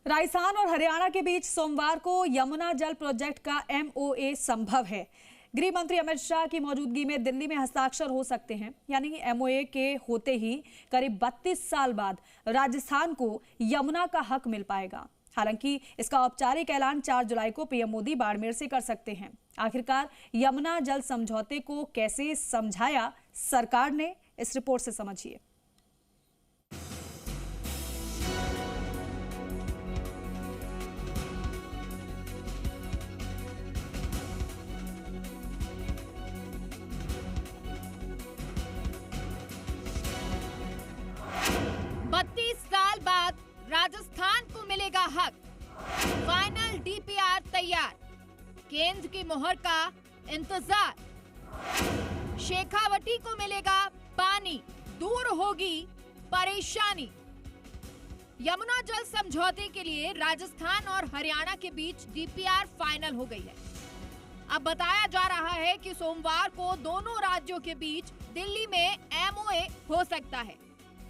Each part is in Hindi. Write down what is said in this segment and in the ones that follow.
राजस्थान और हरियाणा के बीच सोमवार को यमुना जल प्रोजेक्ट का MOA संभव है। गृह मंत्री अमित शाह की मौजूदगी में दिल्ली में हस्ताक्षर हो सकते हैं। यानी कि MOA के होते ही करीब 32 साल बाद राजस्थान को यमुना का हक मिल पाएगा। हालांकि इसका औपचारिक ऐलान 4 जुलाई को PM मोदी बाड़मेर से कर सकते हैं। आखिरकार यमुना जल समझौते को कैसे समझाया सरकार ने, इस रिपोर्ट से समझिए। साल बाद राजस्थान को मिलेगा हक। फाइनल DPR तैयार, केंद्र की मोहर का इंतजार। शेखावटी को मिलेगा पानी, दूर होगी परेशानी। यमुना जल समझौते के लिए राजस्थान और हरियाणा के बीच DPR फाइनल हो गई है। अब बताया जा रहा है कि सोमवार को दोनों राज्यों के बीच दिल्ली में MOA हो सकता है।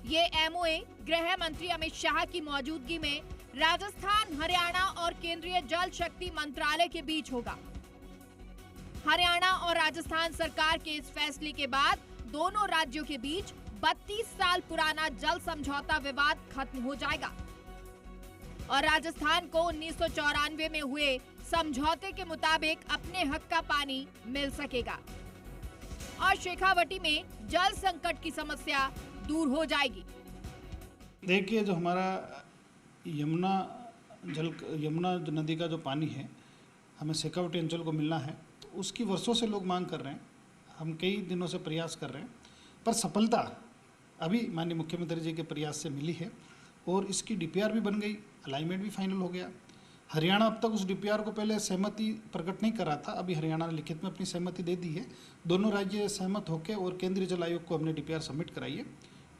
ये MOA गृह मंत्री अमित शाह की मौजूदगी में राजस्थान, हरियाणा और केंद्रीय जल शक्ति मंत्रालय के बीच होगा। हरियाणा और राजस्थान सरकार के इस फैसले के बाद दोनों राज्यों के बीच 32 साल पुराना जल समझौता विवाद खत्म हो जाएगा और राजस्थान को 1994 में हुए समझौते के मुताबिक अपने हक का पानी मिल सकेगा और शेखावटी में जल संकट की समस्या दूर हो जाएगी। देखिए, जो हमारा यमुना नदी का जो पानी है, हमें शेखावटी अंचल को मिलना है, तो उसकी वर्षों से लोग मांग कर रहे हैं। हम कई दिनों से प्रयास कर रहे हैं, पर सफलता अभी माननीय मुख्यमंत्री जी के प्रयास से मिली है और इसकी DPR भी बन गई, अलाइनमेंट भी फाइनल हो गया। हरियाणा अब तक उस DPR को पहले सहमति प्रकट नहीं कर रहा था, अभी हरियाणा ने लिखित में अपनी सहमति दे दी है। दोनों राज्य सहमत होकर और केंद्रीय जल आयोग को हमने DPR सबमिट कराई है।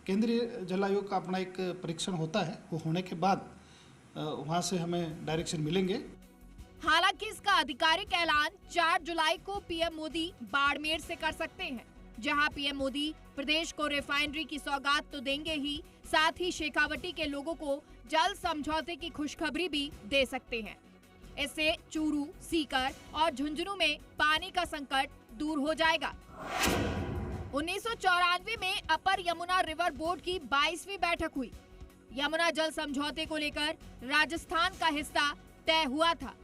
केंद्रीय जल आयोग का अपना एक परीक्षण होता है, वो होने के बाद वहाँ से हमें डायरेक्शन मिलेंगे। हालांकि इसका आधिकारिक ऐलान 4 जुलाई को PM मोदी बाड़मेर से कर सकते हैं, जहां PM मोदी प्रदेश को रिफाइनरी की सौगात तो देंगे ही, साथ ही शेखावटी के लोगों को जल समझौते की खुशखबरी भी दे सकते हैं। इससे चूरू, सीकर और झुंझुनू में पानी का संकट दूर हो जाएगा। 1994 में अपर यमुना रिवर बोर्ड की 22वीं बैठक हुई। यमुना जल समझौते को लेकर राजस्थान का हिस्सा तय हुआ था।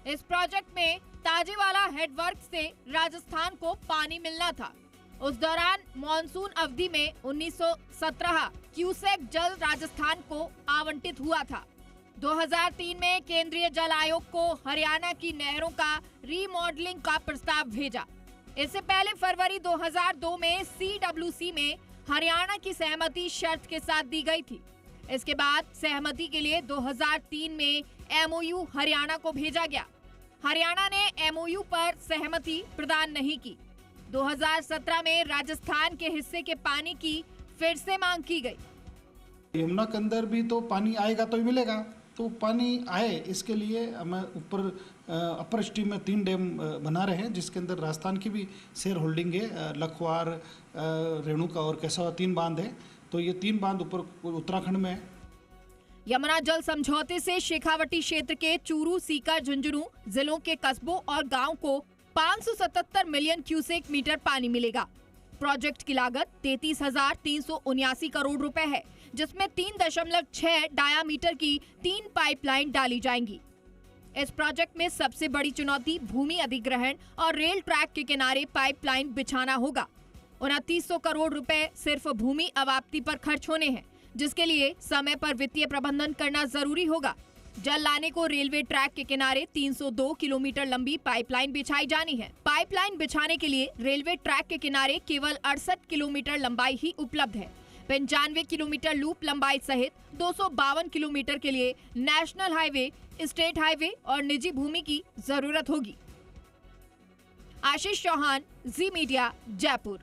इस प्रोजेक्ट में ताजेवाला हेडवर्क से राजस्थान को पानी मिलना था। उस दौरान मॉनसून अवधि में 1917 क्यूसेक जल राजस्थान को आवंटित हुआ था। 2003 में केंद्रीय जल आयोग को हरियाणा की नहरों का रीमॉडलिंग का प्रस्ताव भेजा। इससे पहले फरवरी 2002 में CWC में हरियाणा की सहमति शर्त के साथ दी गई थी। इसके बाद सहमति के लिए 2003 में MOU हरियाणा को भेजा गया। हरियाणा ने MOU पर सहमति प्रदान नहीं की। 2017 में राजस्थान के हिस्से के पानी की फिर से मांग की गई। यमुना के अंदर भी तो पानी आएगा तो ही मिलेगा, तो पानी आए इसके लिए हमें ऊपर अपर स्ट्रीम में 3 डैम बना रहे हैं, जिसके अंदर राजस्थान की भी शेयर होल्डिंग है। लखवार, रेणुका और केसवा 3 बांध है, तो ये 3 बांध ऊपर उत्तराखंड में है। यमुना जल समझौते से शेखावटी क्षेत्र के चूरू, सीकर, झुंझुनू जिलों के कस्बों और गांव को 577 मिलियन क्यूसेक मीटर पानी मिलेगा। प्रोजेक्ट की लागत 33,379 करोड़ रुपए है, जिसमें 3.6 डायामीटर की 3 पाइपलाइन डाली जाएंगी। इस प्रोजेक्ट में सबसे बड़ी चुनौती भूमि अधिग्रहण और रेल ट्रैक के किनारे पाइपलाइन बिछाना होगा। 2900 करोड़ रुपए सिर्फ भूमि अवाप्ति पर खर्च होने हैं, जिसके लिए समय पर वित्तीय प्रबंधन करना जरूरी होगा। जल लाने को रेलवे ट्रैक के किनारे 302 किलोमीटर लंबी पाइपलाइन बिछाई जानी है। पाइपलाइन बिछाने के लिए रेलवे ट्रैक के किनारे केवल 68 किलोमीटर लंबाई ही उपलब्ध है। 95 किलोमीटर लूप लंबाई सहित 252 किलोमीटर के लिए नेशनल हाईवे, स्टेट हाईवे और निजी भूमि की जरूरत होगी। आशीष चौहान, जी मीडिया, जयपुर।